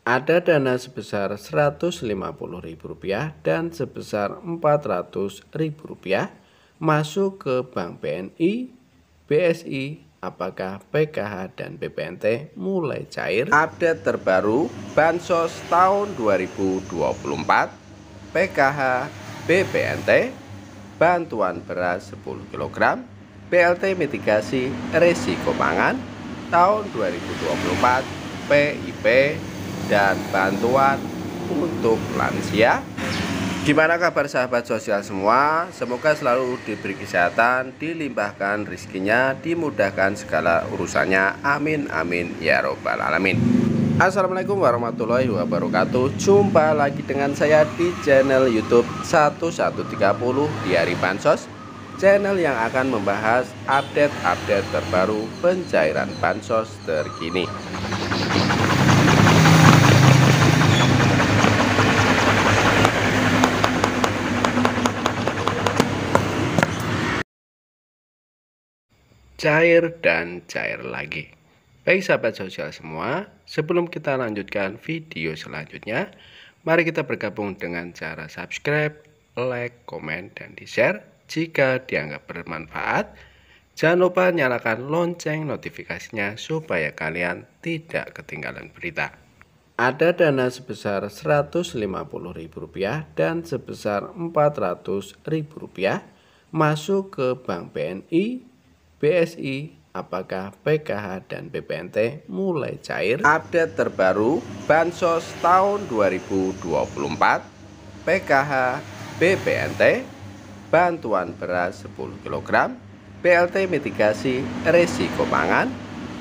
Ada dana sebesar Rp150.000 dan sebesar Rp400.000 masuk ke Bank BNI, BSI, apakah PKH dan BPNT mulai cair? Update terbaru Bansos tahun 2024, PKH, BPNT, bantuan beras 10 kg, BLT mitigasi risiko pangan tahun 2024, PIP, dan bantuan untuk lansia. Gimana kabar sahabat sosial semua? Semoga selalu diberi kesehatan, dilimpahkan rezekinya, dimudahkan segala urusannya. Amin amin ya robbal alamin. Assalamualaikum warahmatullahi wabarakatuh. Jumpa lagi dengan saya di channel YouTube 1130 di Hari Bansos, channel yang akan membahas update-update terbaru pencairan bansos terkini. Cair dan cair lagi. Baik sahabat sosial semua, sebelum kita lanjutkan video selanjutnya, mari kita bergabung dengan cara subscribe, like, komen, dan di-share jika dianggap bermanfaat. Jangan lupa nyalakan lonceng notifikasinya supaya kalian tidak ketinggalan berita. Ada dana sebesar Rp150.000 dan sebesar Rp400.000 masuk ke Bank BNI, BSI, apakah PKH dan BPNT mulai cair? Update terbaru Bansos tahun 2024, PKH, BPNT, bantuan beras 10 kg, BLT mitigasi risiko pangan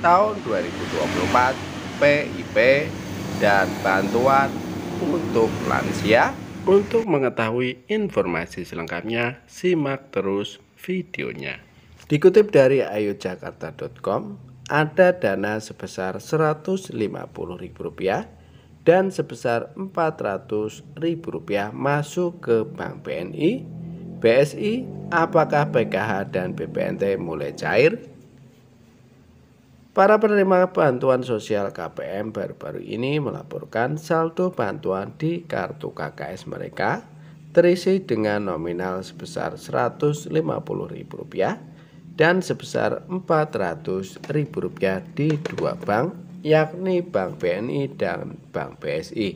tahun 2024, PIP, dan bantuan untuk lansia. Untuk mengetahui informasi selengkapnya, simak terus videonya. Dikutip dari ayojakarta.com, ada dana sebesar Rp150.000 dan sebesar Rp400.000 masuk ke Bank BNI, BSI, apakah PKH dan BPNT mulai cair? Para penerima bantuan sosial KPM baru-baru ini melaporkan saldo bantuan di kartu KKS mereka terisi dengan nominal sebesar Rp150.000 dan sebesar Rp400.000 di dua bank, yakni Bank BNI dan Bank BSI.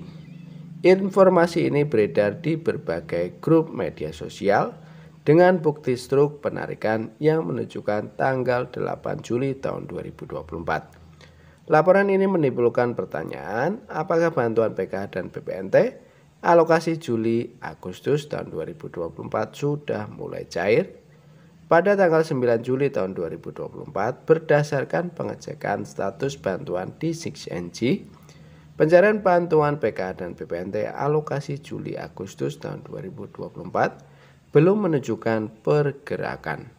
Informasi ini beredar di berbagai grup media sosial dengan bukti struk penarikan yang menunjukkan tanggal 8 Juli tahun 2024. Laporan ini menimbulkan pertanyaan, apakah bantuan PKH dan BPNT alokasi Juli-Agustus tahun 2024 sudah mulai cair? Pada tanggal 9 Juli tahun 2024, berdasarkan pengecekan status bantuan di 6NG, pencarian bantuan PKH dan BPNT alokasi Juli-Agustus tahun 2024 belum menunjukkan pergerakan.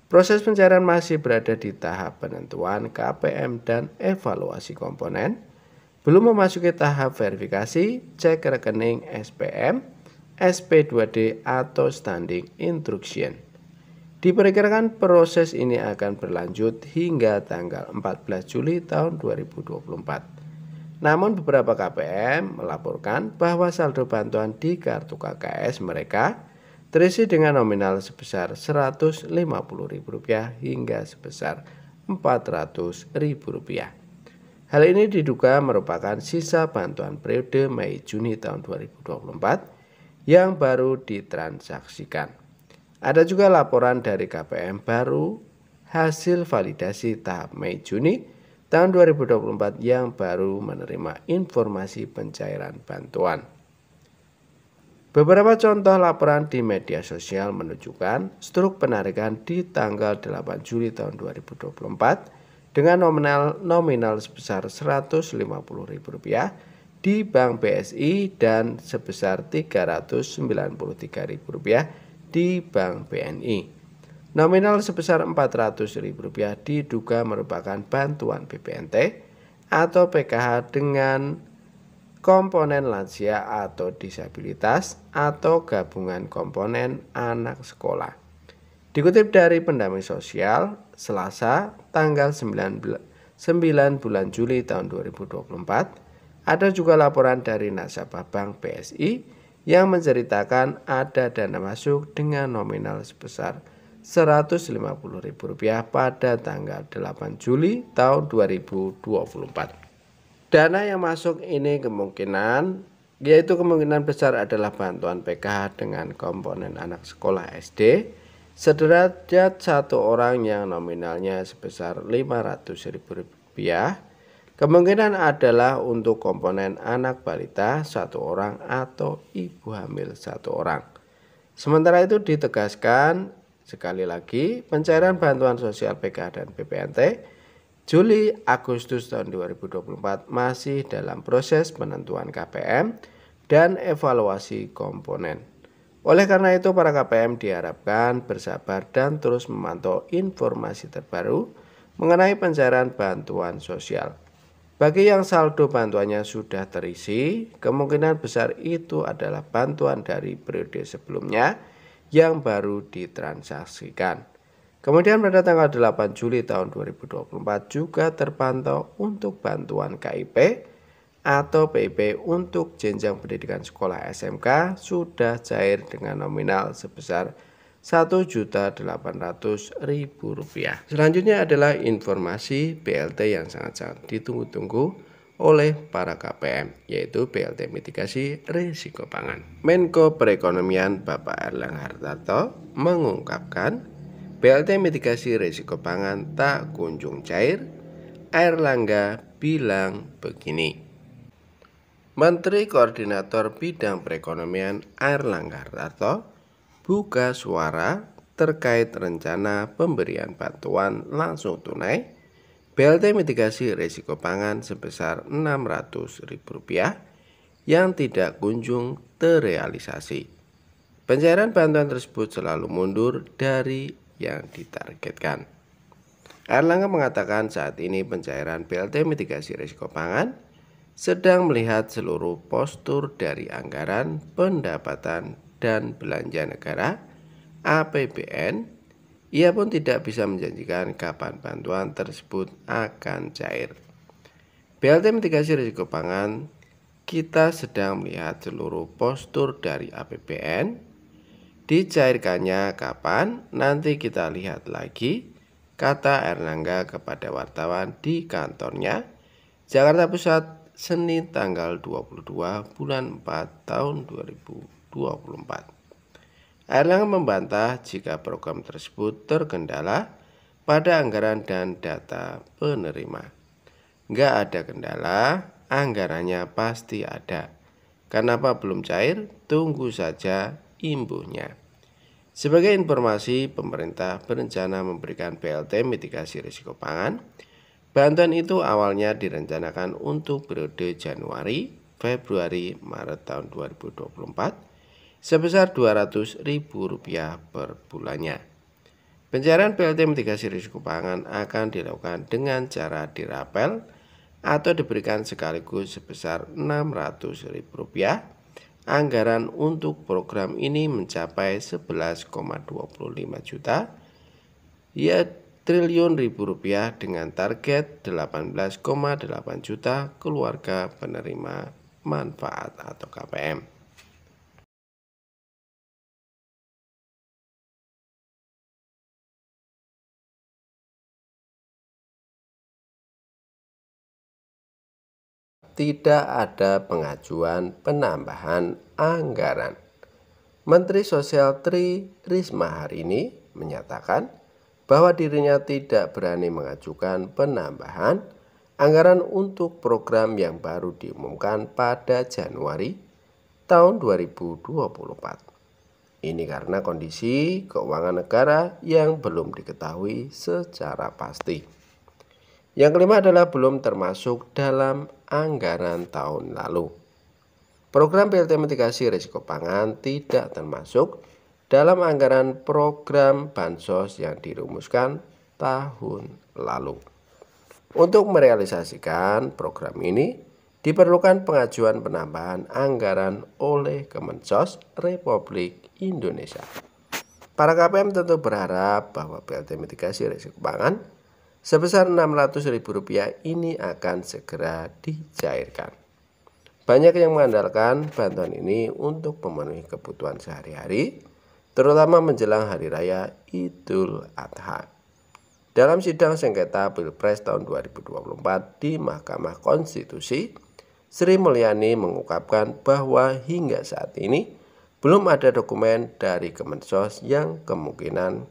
Proses pencarian masih berada di tahap penentuan KPM dan evaluasi komponen, belum memasuki tahap verifikasi, cek rekening SPM, SP2D atau standing instruction. Diperkirakan proses ini akan berlanjut hingga tanggal 14 Juli tahun 2024. Namun beberapa KPM melaporkan bahwa saldo bantuan di kartu KKS mereka terisi dengan nominal sebesar Rp150.000 hingga sebesar Rp400.000. Hal ini diduga merupakan sisa bantuan periode Mei-Juni tahun 2024 yang baru ditransaksikan. Ada juga laporan dari KPM baru hasil validasi tahap Mei-Juni tahun 2024 yang baru menerima informasi pencairan bantuan. Beberapa contoh laporan di media sosial menunjukkan struk penarikan di tanggal 8 Juli tahun 2024 dengan nominal sebesar Rp150.000 di Bank BSI dan sebesar Rp393.000 di Bank BNI. Nominal sebesar Rp400.000 diduga merupakan bantuan BPNT atau PKH dengan komponen lansia atau disabilitas atau gabungan komponen anak sekolah. Dikutip dari Pendamping Sosial, Selasa tanggal 9 bulan Juli tahun 2024, Ada juga laporan dari nasabah Bank BSI yang menceritakan ada dana masuk dengan nominal sebesar Rp150.000 pada tanggal 8 Juli tahun 2024. Dana yang masuk ini kemungkinan besar adalah bantuan PKH dengan komponen anak sekolah SD sederajat satu orang yang nominalnya sebesar Rp500.000. Kemungkinan adalah untuk komponen anak balita satu orang atau ibu hamil satu orang. Sementara itu ditegaskan sekali lagi pencairan bantuan sosial PKH dan BPNT Juli-Agustus tahun 2024 masih dalam proses penentuan KPM dan evaluasi komponen. Oleh karena itu para KPM diharapkan bersabar dan terus memantau informasi terbaru mengenai pencairan bantuan sosial. Bagi yang saldo bantuannya sudah terisi, kemungkinan besar itu adalah bantuan dari periode sebelumnya yang baru ditransaksikan. Kemudian pada tanggal 8 Juli tahun 2024 juga terpantau untuk bantuan KIP atau PIP untuk jenjang pendidikan sekolah SMK sudah cair dengan nominal sebesar Rp1.800.000. Selanjutnya adalah informasi BLT yang sangat-sangat ditunggu-tunggu oleh para KPM, yaitu BLT mitigasi risiko pangan. Menko Perekonomian Bapak Erlangga Hartarto mengungkapkan BLT mitigasi risiko pangan tak kunjung cair. Erlangga bilang begini. Menteri Koordinator Bidang Perekonomian Erlangga Hartarto buka suara terkait rencana pemberian bantuan langsung tunai BLT mitigasi risiko pangan sebesar Rp600.000 yang tidak kunjung terrealisasi. Pencairan bantuan tersebut selalu mundur dari yang ditargetkan. Erlangga mengatakan saat ini pencairan BLT mitigasi risiko pangan sedang melihat seluruh postur dari anggaran pendapatan dan belanja negara APBN. Ia pun tidak bisa menjanjikan kapan bantuan tersebut akan cair. BLT mitigasi risiko pangan kita sedang melihat seluruh postur dari APBN. Dicairkannya kapan nanti kita lihat lagi, kata Erlangga kepada wartawan di kantornya Jakarta Pusat Senin tanggal 22 bulan 4 tahun 2024. Erlangga membantah jika program tersebut terkendala pada anggaran dan data penerima. Nggak ada kendala, anggarannya pasti ada. Kenapa belum cair? Tunggu saja imbuhnya. Sebagai informasi, pemerintah berencana memberikan BLT mitigasi risiko pangan. Bantuan itu awalnya direncanakan untuk periode Januari, Februari, Maret tahun 2024 sebesar Rp200.000 per bulannya. Pencairan BLT mitigasi risiko pangan akan dilakukan dengan cara dirapel atau diberikan sekaligus sebesar Rp600.000. Anggaran untuk program ini mencapai 11,25 juta triliun rupiah dengan target 18,8 juta keluarga penerima manfaat atau KPM. Tidak ada pengajuan penambahan anggaran. Menteri Sosial Tri Risma hari ini menyatakan bahwa dirinya tidak berani mengajukan penambahan anggaran untuk program yang baru diumumkan pada Januari tahun 2024. Ini karena kondisi keuangan negara yang belum diketahui secara pasti. Yang kelima adalah belum termasuk dalam anggaran tahun lalu. Program BLT mitigasi risiko pangan tidak termasuk dalam anggaran program bansos yang dirumuskan tahun lalu. Untuk merealisasikan program ini diperlukan pengajuan penambahan anggaran oleh Kemensos Republik Indonesia. Para KPM tentu berharap bahwa BLT mitigasi risiko pangan sebesar Rp600.000 ini akan segera dicairkan. Banyak yang mengandalkan bantuan ini untuk memenuhi kebutuhan sehari-hari, terutama menjelang Hari Raya Idul Adha. Dalam sidang sengketa Pilpres tahun 2024 di Mahkamah Konstitusi, Sri Mulyani mengungkapkan bahwa hingga saat ini belum ada dokumen dari Kemensos yang kemungkinan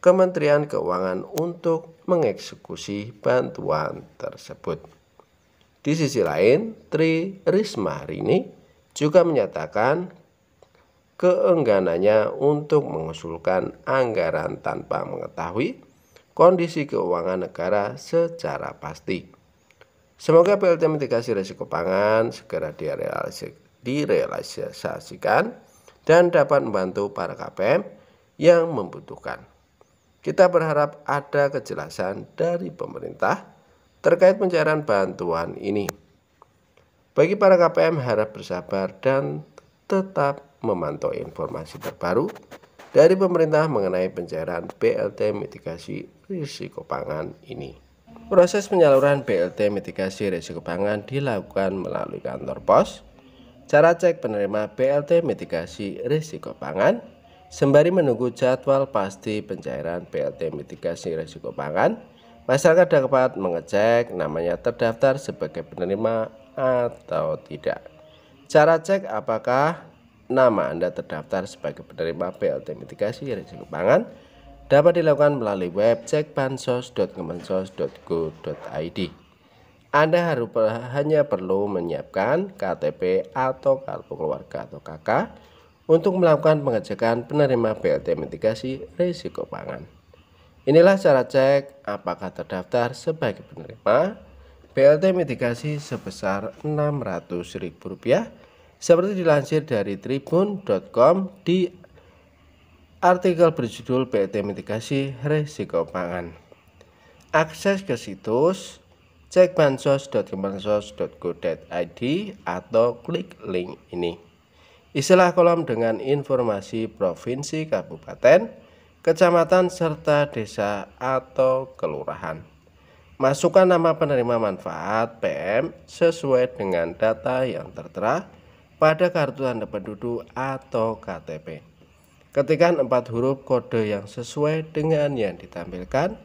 Kementerian Keuangan untuk mengeksekusi bantuan tersebut. Di sisi lain, Tri Risma hari ini juga menyatakan keengganannya untuk mengusulkan anggaran tanpa mengetahui kondisi keuangan negara secara pasti. Semoga PLT mitigasi risiko pangan segera direalisasikan dan dapat membantu para KPM yang membutuhkan. Kita berharap ada kejelasan dari pemerintah terkait pencairan bantuan ini. Bagi para KPM harap bersabar dan tetap memantau informasi terbaru dari pemerintah mengenai pencairan BLT mitigasi risiko pangan ini. Proses penyaluran BLT mitigasi risiko pangan dilakukan melalui kantor pos. Cara cek penerima BLT mitigasi risiko pangan sembari menunggu jadwal pasti pencairan BLT mitigasi risiko pangan. Masyarakat dapat mengecek namanya terdaftar sebagai penerima atau tidak. Cara cek apakah nama Anda terdaftar sebagai penerima BLT mitigasi risiko pangan dapat dilakukan melalui web cekbansos.kemensos.go.id. Anda hanya perlu menyiapkan KTP atau kartu keluarga atau KK untuk melakukan pengecekan penerima BLT mitigasi risiko pangan. Inilah cara cek apakah terdaftar sebagai penerima BLT mitigasi sebesar Rp600.000 seperti dilansir dari tribun.com di artikel berjudul BLT mitigasi risiko pangan. Akses ke situs cekbansos.kemensos.go.id atau klik link ini. Isilah kolom dengan informasi provinsi, kabupaten, kecamatan, serta desa atau kelurahan. Masukkan nama penerima manfaat PM sesuai dengan data yang tertera pada kartu tanda penduduk atau KTP. Ketikkan 4 huruf kode yang sesuai dengan yang ditampilkan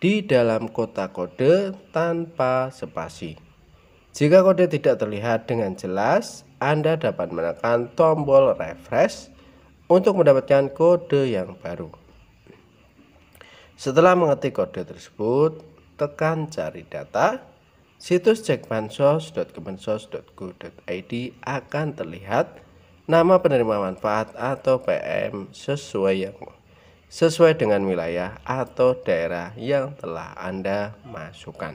di dalam kotak kode tanpa spasi. Jika kode tidak terlihat dengan jelas, Anda dapat menekan tombol refresh untuk mendapatkan kode yang baru. Setelah mengetik kode tersebut, tekan cari data. Situs cekbansos.kemensos.go.id akan terlihat nama penerima manfaat atau PM sesuai dengan wilayah atau daerah yang telah Anda masukkan.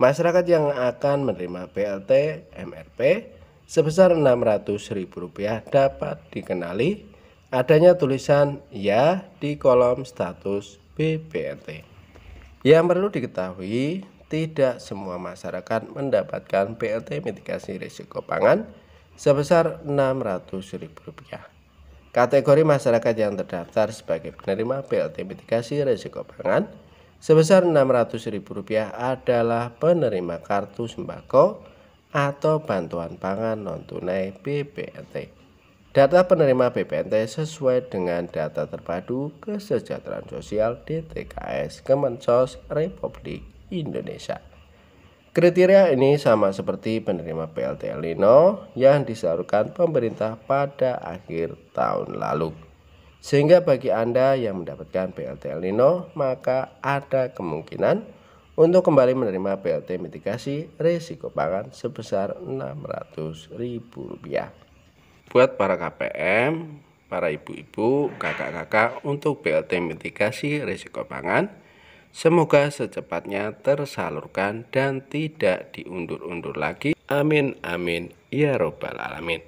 Masyarakat yang akan menerima BLT MRP sebesar Rp600.000 dapat dikenali adanya tulisan ya di kolom status BBNT. Yang perlu diketahui, tidak semua masyarakat mendapatkan BLT mitigasi risiko pangan sebesar Rp600.000. Kategori masyarakat yang terdaftar sebagai penerima BLT mitigasi risiko pangan sebesar Rp600.000 adalah penerima kartu sembako atau bantuan pangan non-tunai BPNT. Data penerima BPNT sesuai dengan data terpadu kesejahteraan sosial DTKS Kemensos Republik Indonesia. Kriteria ini sama seperti penerima BLT El Nino yang disalurkan pemerintah pada akhir tahun lalu. Sehingga bagi Anda yang mendapatkan BLT El Nino, maka ada kemungkinan untuk kembali menerima BLT mitigasi risiko pangan sebesar Rp600.000. Buat para KPM, para ibu-ibu, kakak-kakak untuk BLT mitigasi risiko pangan, semoga secepatnya tersalurkan dan tidak diundur-undur lagi. Amin amin ya robbal alamin.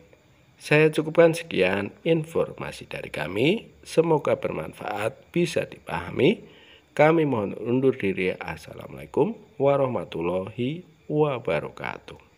Saya cukupkan sekian informasi dari kami. Semoga bermanfaat, bisa dipahami. Kami mohon undur diri. Assalamualaikum warahmatullahi wabarakatuh.